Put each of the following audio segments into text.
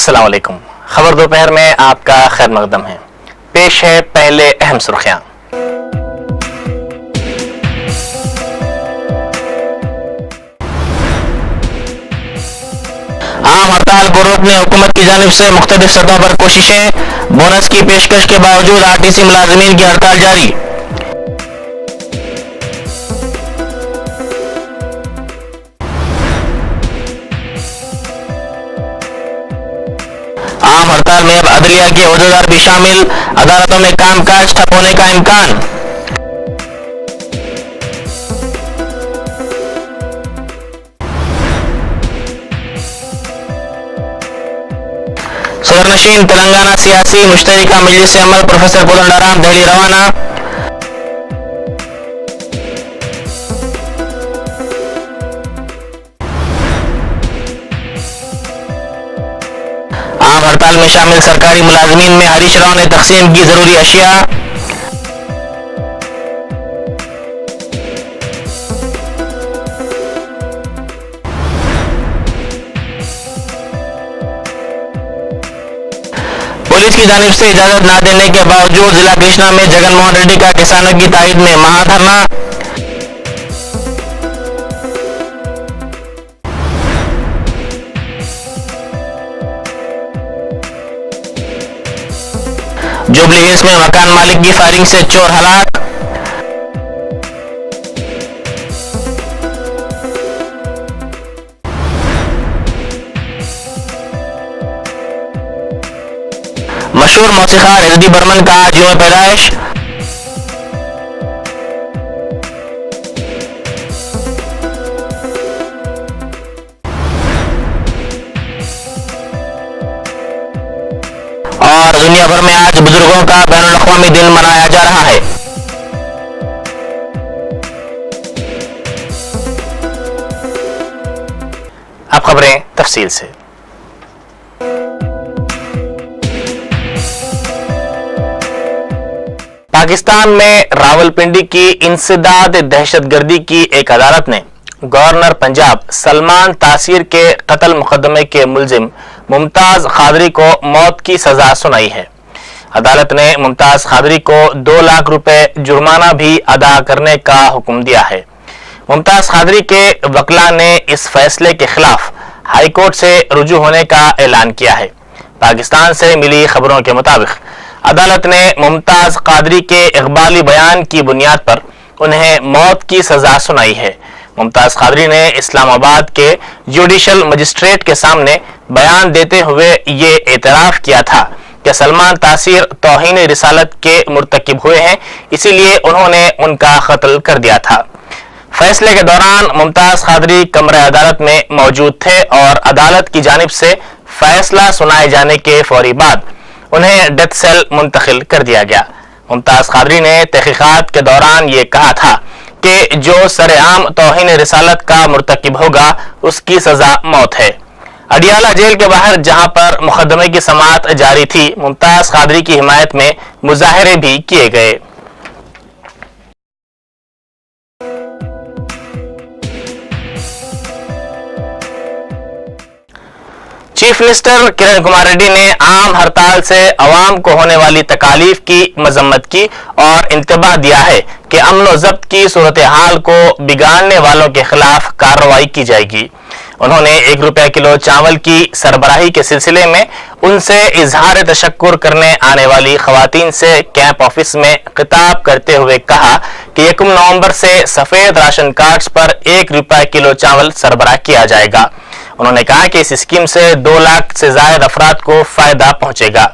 अस्सलाम वालेकुम। खबर दोपहर में आपका खैर मकदम है। पेश है पहले अहम सुर्खियां। आम हड़ताल को रोकने हुकूमत की जानिब से मुख्तलिफ सतहों पर कोशिशें। बोनस की पेशकश के बावजूद आरटीसी मुलाजिमीन की हड़ताल जारी। आम हड़ताल में अब अदलिया के ओहदेदार भी शामिल। अदालतों में कामकाज ठप होने का इम्कान। सदरनशीन तेलंगाना सियासी मुश्तरका मजलिस अमल प्रोफेसर कोदंडाराम दिल्ली रवाना। आम हड़ताल में शामिल सरकारी मुलाजिमीन में हरीश राव ने तकसीम की जरूरी अशिया। पुलिस की जानिब से इजाजत न देने के बावजूद जिला कृष्णा में जगनमोहन रेड्डी का किसानों की तायद में महाधरना। जुबली हिल्स में मकान मालिक की फायरिंग से चोर हलाक। मशहूर मौसीकार एस डी बर्मन का आज यौम पैदाइश। और दुनिया भर में आज बुजुर्गों का बैनुल अक़वामी दिन मनाया जा रहा है। अब खबरें तफसील से। पाकिस्तान में रावलपिंडी की इंसदाद दहशतगर्दी की एक अदालत ने गवर्नर पंजाब सलमान तासीर के कत्ल मुकदमे के मुलजिम मुमताज खादरी को मौत की सजा सुनाई है। अदालत ने मुमताज खादरी को 2 लाख रुपए जुर्माना भी अदा करने का हुक्म दिया है। मुमताज खादरी के वकला ने इस फैसले के खिलाफ हाईकोर्ट से रुजू होने का ऐलान किया है। पाकिस्तान से मिली खबरों के मुताबिक अदालत ने मुमताज कादरी के इकबाली बयान की बुनियाद पर उन्हें मौत की सजा सुनाई है। मुमताज कादरी ने इस्लामाबाद के जुडिशल मजिस्ट्रेट के सामने बयान देते हुए ये एतराफ किया था कि सलमान तासीर तौहीन रिसालत के मुर्तकिब हुए हैं, इसीलिए उन्होंने उनका कत्ल कर दिया था। फैसले के दौरान मुमताज कादरी कमरे अदालत में मौजूद थे और अदालत की जानिब से फैसला सुनाए जाने के फौरी बाद उन्हें डेथ सेल मुंतकिल कर दिया गया। मुमताज कादरी ने तहकीकात के दौरान ये कहा था कि जो सरेआम तौहीन रिसालत का मुर्तकिब होगा उसकी सजा मौत है। अडियाला जेल के बाहर जहां पर मुकदमे की समाअत जारी थी, मुमताज कादरी की हिमायत में मुजाहरे भी किए गए। चीफ मिनिस्टर किरण कुमार रेड्डी ने आम हड़ताल से अवाम को होने वाली तकालीफ की मजम्मत की और इंतबाह दिया है कि अमन व ज़ब्त की सूरत हाल को बिगाड़ने वालों के खिलाफ कार्रवाई की जाएगी। उन्होंने 1 रुपया किलो चावल की सरबराही के सिलसिले में उनसे इजहार तशक्कुर करने आने वाली खवातीन से कैंप ऑफिस में खिताब करते हुए कहा कि 1 नवंबर से सफेद राशन कार्ड्स पर 1 रुपया किलो चावल सरबराह किया जाएगा। उन्होंने कहा कि इस स्कीम से 2 लाख से ज्यादा अफराद को फायदा पहुंचेगा।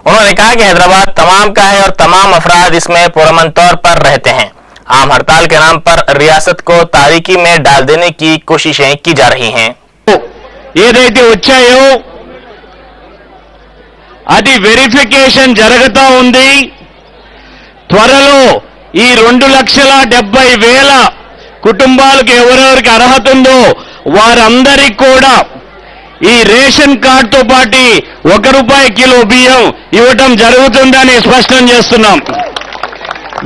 उन्होंने कहा कि हैदराबाद तमाम का है और तमाम अफराद इसमें पुरअमन तौर पर रहते हैं। आम हड़ताल के नाम पर रियासत को तारीकी में डाल देने की कोशिशें की जा रही हैं। ఏదైతే వచ్చాయో అది వెరిఫికేషన్ జరుగుతూ ఉంది। త్వరలో ఈ 2,70,000 కుటుంబాలకు ఎవరెవరికి అర్హత ఉందో వారందరికీ కూడా ఈ రేషన్ కార్డుతో పాటు 1 రూపాయి కిలో బియ్యం ఇవ్వటం జరుగుతుందని స్పష్టం చేస్తున్నాం।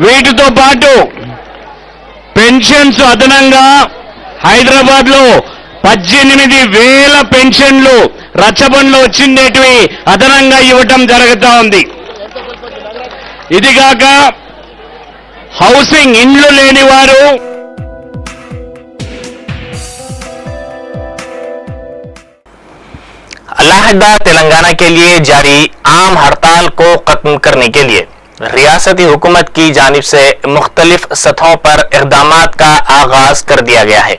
వీటితో పాటు పెన్షన్స్ అదనంగా హైదరాబాద్ లో 18,000 పెన్షన్లు రచ్చబండ్లు వచ్చిండేటివి అదనంగా ఇవ్వటం జరుగుతూ ఉంది. ఇదిగాక హౌసింగ్ ఇండ్లు లేని వారు अलहदा तेलंगाना के लिए जारी आम हड़ताल को खत्म करने के लिए रियासती हुकूमत की जानिब से मुख्तलिफ सतहों पर इक़दामात का आगाज कर दिया गया है.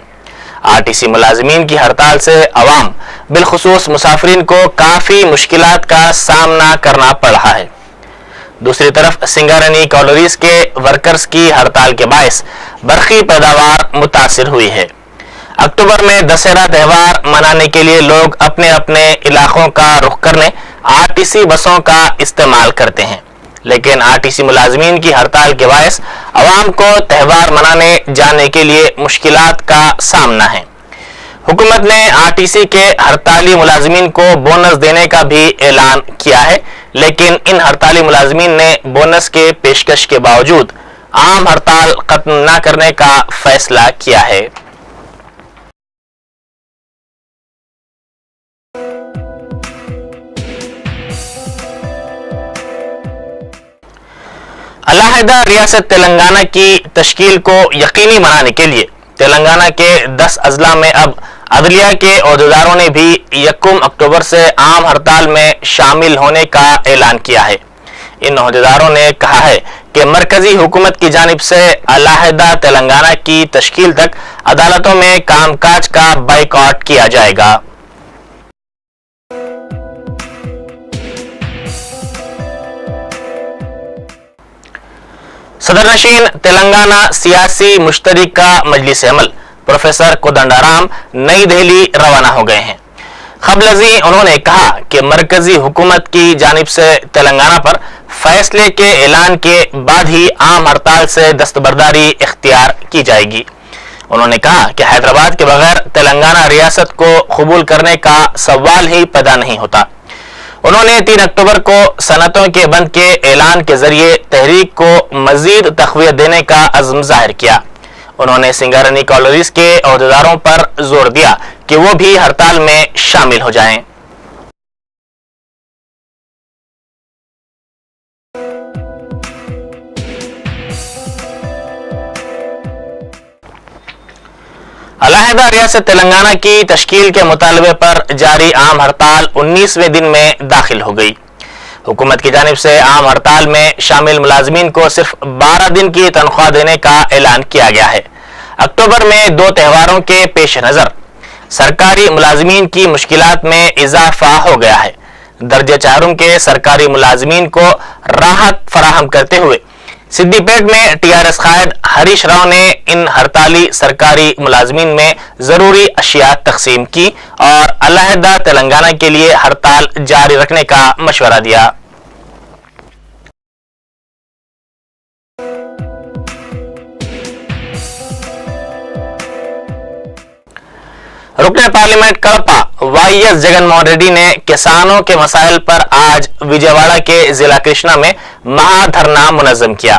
आरटीसी मुलाजमीन की हड़ताल से अवाम बिलखुसूस मुसाफिरीन को काफ़ी मुश्किलात का सामना करना पड़ रहा है. दूसरी तरफ सिंगारनी कॉलोनीज के वर्कर्स की हड़ताल के बायस बरक़ी पैदावार मुतासिर हुई है. अक्टूबर में दशहरा त्यौहार मनाने के लिए लोग अपने अपने इलाकों का रुख करने आरटीसी बसों का इस्तेमाल करते हैं, लेकिन आरटीसी मुलाजमीन की हड़ताल के बायस अवाम को त्यौहार मनाने जाने के लिए मुश्किलात का सामना है. हुकूमत ने आरटीसी के हड़ताली मुलाजमीन को बोनस देने का भी ऐलान किया है, लेकिन इन हड़ताली मुलाजमीन ने बोनस के पेशकश के बावजूद आम हड़ताल खत्म न करने का फैसला किया है. अलहदा रियासत तेलंगाना की तश्कील को यकीनी बनाने के लिए तेलंगाना के 10 अजला में अब अदलिया के ओहदेदारों ने भी 1 अक्टूबर से आम हड़ताल में शामिल होने का ऐलान किया है. इन ओहदेदारों ने कहा है कि मरकजी हुकूमत की जानिब से अलहदा तेलंगाना की तश्कील तक अदालतों में कामकाज का बाइकआउट किया जाएगा. सदर नशीन तेलंगाना सियासी मुश्तरिका मजलिस अमल प्रोफेसर कोदंडाराम नई दिल्ली रवाना हो गए हैं. खबलजी उन्होंने कहा कि मरकजी हुकूमत की जानिब से तेलंगाना पर फैसले के ऐलान के बाद ही आम हड़ताल से दस्तबरदारी इख्तियार की जाएगी. उन्होंने कहा कि हैदराबाद के बगैर तेलंगाना रियासत को कबूल करने का सवाल ही पैदा नहीं होता. उन्होंने 3 अक्टूबर को सनतों के बंद के ऐलान के जरिए तहरीक को मजीद तक़वियत देने का अज़्म जाहिर किया. उन्होंने सिंगारनी कॉलोनीज के ओहदेदारों पर जोर दिया कि वो भी हड़ताल में शामिल हो जाएं. अलहदा रियासत तेलंगाना की तश्कील के मुतालबे पर जारी आम हड़ताल 19वें दिन में दाखिल हो गई. हुकूमत की जानिब से आम हड़ताल में शामिल मुलाजमीन को सिर्फ 12 दिन की तनख्वाह देने का ऐलान किया गया है. अक्टूबर में 2 त्योहारों के पेश नज़र सरकारी मुलाजमीन की मुश्किलात में इजाफा हो गया है. दर्जे 4 के सरकारी मुलाजमीन को राहत फराहम करते हुए सिद्दीपेट में टीआरएस कायद हरीश राव ने इन हड़ताली सरकारी मुलाजमीन में जरूरी अशिया तकसीम की और अलहदा तेलंगाना के लिए हड़ताल जारी रखने का मशवरा दिया. रुकने पार्लियामेंट कड़पा वाईएस जगनमोहन रेड्डी ने किसानों के मसाइल पर आज विजयवाड़ा के जिला कृष्णा में महाधरना मुनज़्ज़म किया.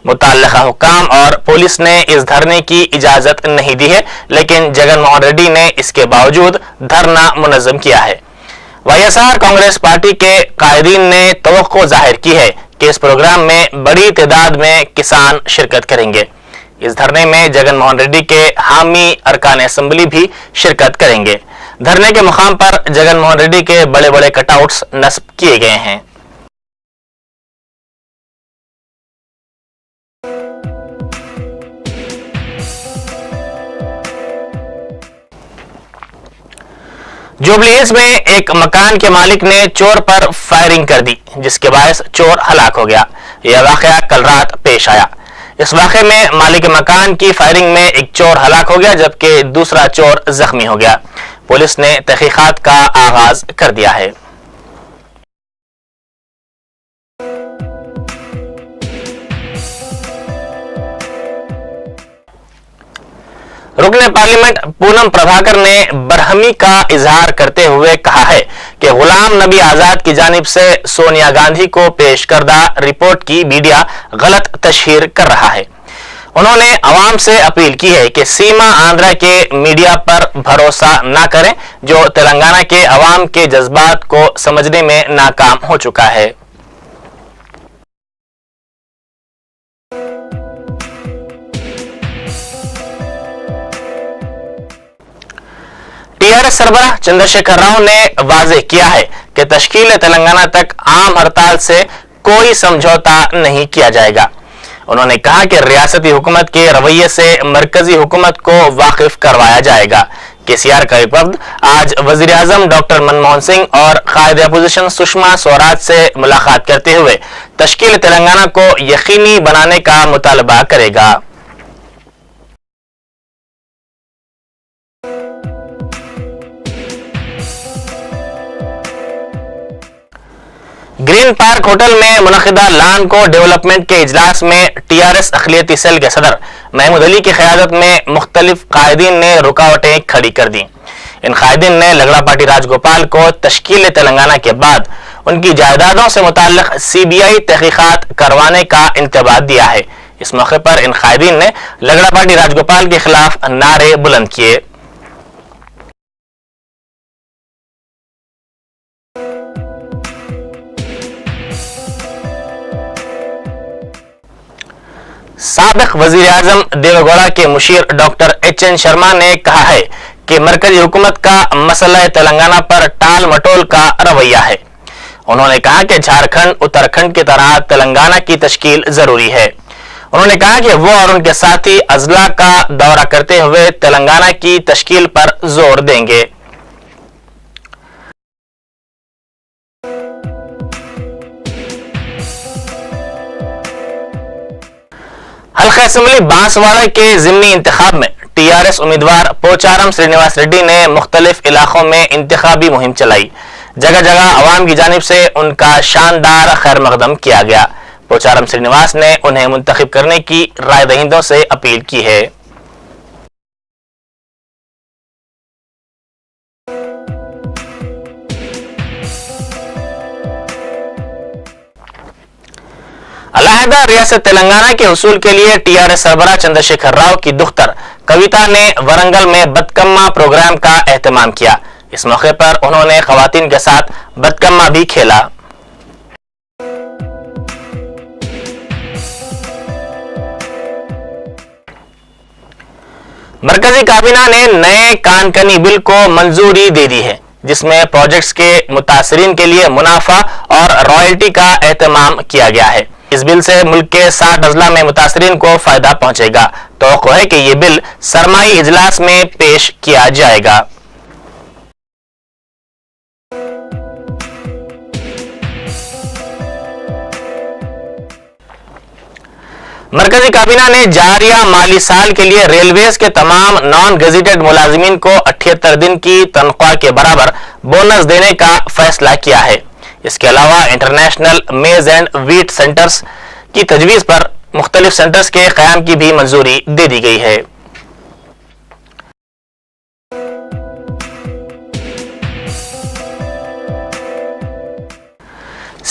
मुतल्लिक़ा हुक्काम और पुलिस ने इस धरने की इजाजत नहीं दी है, लेकिन जगनमोहन रेड्डी ने इसके बावजूद धरना मुनज़्ज़म किया है. वाईएसआर कांग्रेस पार्टी के कायदीन ने तवक्को जाहिर की है कि इस प्रोग्राम में बड़ी तादाद में किसान शिरकत करेंगे. इस धरने में जगनमोहन रेड्डी के हामी अरकान असेंबली भी शिरकत करेंगे. धरने के मुकाम पर जगनमोहन रेड्डी के बड़े बड़े कटआउट्स नस्ब किए गए हैं. जुबली हिल्स में एक मकान के मालिक ने चोर पर फायरिंग कर दी, जिसके बायस चोर हलाक हो गया. यह वाकया कल रात पेश आया. इस वाक़े में मालिक मकान की फायरिंग में एक चोर हलाक हो गया, जबकि दूसरा चोर जख्मी हो गया. पुलिस ने तहकीकात का आगाज कर दिया है. रुकने पार्लियामेंट पूनम प्रभाकर ने बरहमी का इजहार करते हुए कहा है कि गुलाम नबी आजाद की जानिब से सोनिया गांधी को पेश करदा रिपोर्ट की मीडिया गलत तशहीर कर रहा है. انہوں نے عوام سے اپیل کی ہے کہ سیما آندھرا کے میڈیا پر بھروسہ نہ کریں جو تلنگانہ کے عوام کے جذبات کو سمجھنے میں ناکام ہو چکا ہے۔ ٹی آر ایس سربراہ چندرشیکھر راؤ نے واضح کیا ہے کہ تشکیل تلنگانہ تک عام ہڑتال سے کوئی سمجھوتا نہیں کیا جائے گا۔ انہوں نے کہا کہ ریاستی حکومت کے رویے سے مرکزی حکومت کو واقف کروایا جائے گا۔ KCR کا ایک وفد آج وزیر اعظم ڈاکٹر منموہن سنگھ اور قائد اپوزیشن سشما سوراج سے ملاقات کرتے ہوئے تشکیل تلنگانہ کو یقینی بنانے کا مطالبہ کرے گا۔ گرین پارک ہوٹل میں منعقدہ لان کو ڈیولپمنٹ کے اجلاس میں TRS اقلیتی سیل کے صدر محمود علی کی قیادت میں مختلف قائدین نے رکاوٹیں کھڑی کر دیں۔ ان قائدین نے لگڑا پارٹی راج گوپال کو تشکیل تلنگانہ کے بعد ان کی جائیدادوں سے متعلق CBI تحقیقات کروانے کا انتباہ دیا ہے۔ اس موقع پر ان قائدین نے لگڑا پارٹی راج گوپال کے خلاف نعرے بلند کیے۔ سابق وزیر اعظم دیوے گوڑا کے مشیر ڈاکٹر HN شرما نے کہا ہے کہ مرکزی حکومت کا مسئلہ تلنگانہ پر ٹال مٹول کا رویہ ہے۔ انہوں نے کہا کہ جھارکھنڈ اتراکھنڈ کی طرح تلنگانہ کی تشکیل ضروری ہے۔ انہوں نے کہا کہ وہ اور ان کے ساتھی اضلاع کا دورہ کرتے ہوئے تلنگانہ کی تشکیل پر زور دیں گے۔ حلقہ اسمبلی بانسواڑہ کے ضمنی انتخاب میں TRS امیدوار پوچارم سرینواس ریڈی نے مختلف علاقوں میں انتخابی مہم چلائی۔ جگہ جگہ عوام کی جانب سے ان کا شاندار خیر مقدم کیا گیا۔ پوچارم سرینواس نے انہیں منتخب کرنے کی رائے دہندوں سے اپیل کی ہے۔ علیحدہ ریاست تلنگانہ کے حصول کے لیے TRS سربراہ چندرشیکھر راؤ کی دختر کویتا نے ورنگل میں بتکما پروگرام کا اہتمام کیا۔ اس موقع پر انہوں نے خواتین کے ساتھ بتکما بھی کھیلا۔ مرکزی کابینہ نے نئے کانکنی بل کو منظوری دے دی ہے، جس میں پروجیکٹس کے متاثرین کے لیے منافع اور رائلٹی کا اہتمام کیا گیا ہے۔ اس بل سے ملک کے 60 اضلاع میں متاثرین کو فائدہ پہنچے گا۔ توقع ہے کہ یہ بل سرمائی اجلاس میں پیش کیا جائے گا۔ مرکزی کابینہ نے جاریہ مالی سال کے لیے ریلویز کے تمام نان گزیٹڈ ملازمین کو 78 دن کی تنخواہ کے برابر بونس دینے کا فیصلہ کیا ہے۔ اس کے علاوہ انٹرنیشنل میز اینڈ ویٹ سینٹرز کی تجویز پر مختلف سینٹرز کے قیام کی بھی منظوری دے دی گئی ہے۔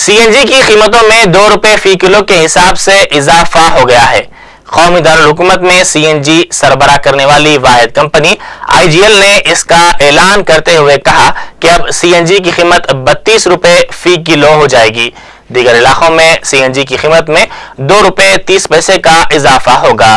CNG کی قیمتوں میں 2 روپے فی کلو کے حساب سے اضافہ ہو گیا ہے۔ قومی دارالحکومت میں CNG سربراہ کرنے والی واحد کمپنی IGL نے اس کا اعلان کرتے ہوئے کہا کہ اب CNG کی قیمت 32 روپے فی کلو ہو جائے گی۔ دیگر علاقوں میں CNG کی قیمت میں 2 روپے 30 پیسے کا اضافہ ہوگا۔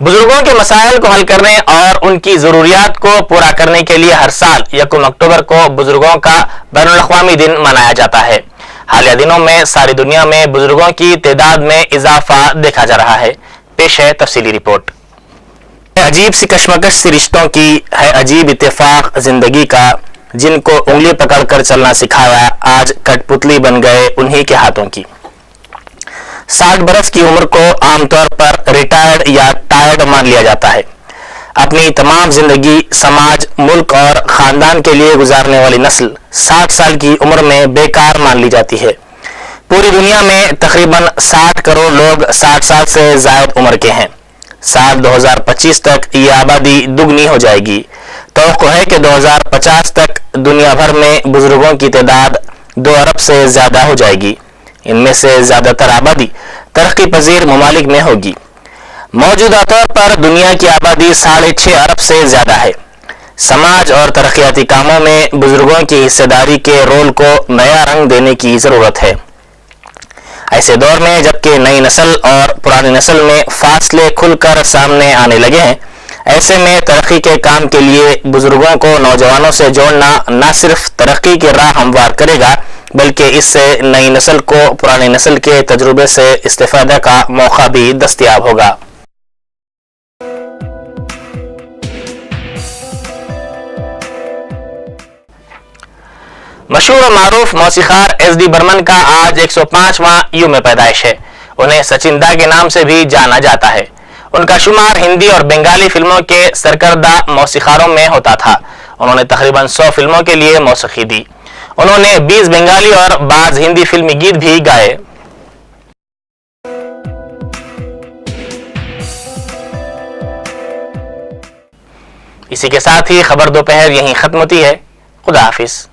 بزرگوں کے مسائل کو حل کرنے اور ان کی ضروریات کو پورا کرنے کے لیے ہر سال 1 اکتوبر کو بزرگوں کا بین الاقوامی دن منایا جاتا ہے۔ حالیہ دنوں میں ساری دنیا میں بزرگوں کی تعداد میں اضافہ دیکھا جا رہا ہے۔ پیش ہے تفصیلی رپورٹ۔ عجیب سی کشمکش سی رشتوں کی ہے عجیب اتفاق زندگی کا، جن کو انگلی پکڑ کر چلنا سکھایا آج کٹ پتلی بن گئے انہی کے ہاتھوں کی۔ 60 برس کی عمر کو عام طور پر ریٹائرڈ یا ٹائرڈ مان لیا جاتا ہے۔ اپنی تمام زندگی سماج، ملک اور خاندان کے لیے گزارنے والی نسل 60 سال کی عمر میں بیکار مان لی جاتی ہے۔ پوری دنیا میں تقریباً 60 کروڑ لوگ 60 سال سے زائد عمر کے ہیں۔ سال 2025 تک یہ آبادی دگنی ہو جائے گی۔ توقع ہے کہ 2050 تک دنیا بھر میں بزرگوں کی تعداد 2 ارب سے زیادہ ہو جائے گی۔ ان میں سے زیادہ تر آبادی ترقی پذیر ممالک میں ہوگی۔ موجودہ طور پر دنیا کی آبادی 6.5 ارب سے زیادہ ہے۔ سماج اور ترقیاتی کاموں میں بزرگوں کی حصہ داری کے رول کو نیا رنگ دینے کی ضرورت ہے۔ ایسے دور میں جبکہ نئی نسل اور پرانی نسل میں فاصلے کھل کر سامنے آنے لگے ہیں، ایسے میں ترقی کے کام کے لیے بزرگوں کو نوجوانوں سے جوڑنا نہ صرف ترقی کی راہ ہموار کرے گا بلکہ اس سے نئی نسل کو پرانی نسل کے تجربے سے استفادہ کا موقع بھی دستیاب ہوگا۔ مشہور و معروف موسیقار ایس ڈی برمن کا آج 105واں یوم پیدائش ہے۔ انہیں سچن دا کے نام سے بھی جانا جاتا ہے۔ ان کا شمار ہندی اور بنگالی فلموں کے سرکردہ موسیقاروں میں ہوتا تھا۔ انہوں نے تقریباً 100 فلموں کے لیے موسیقی دی۔ انہوں نے 20 بنگالی اور بعض ہندی فلمی گیت بھی گائے۔ اسی کے ساتھ ہی خبر دوپہر یہیں ختم ہوتی ہے۔ خدا حافظ۔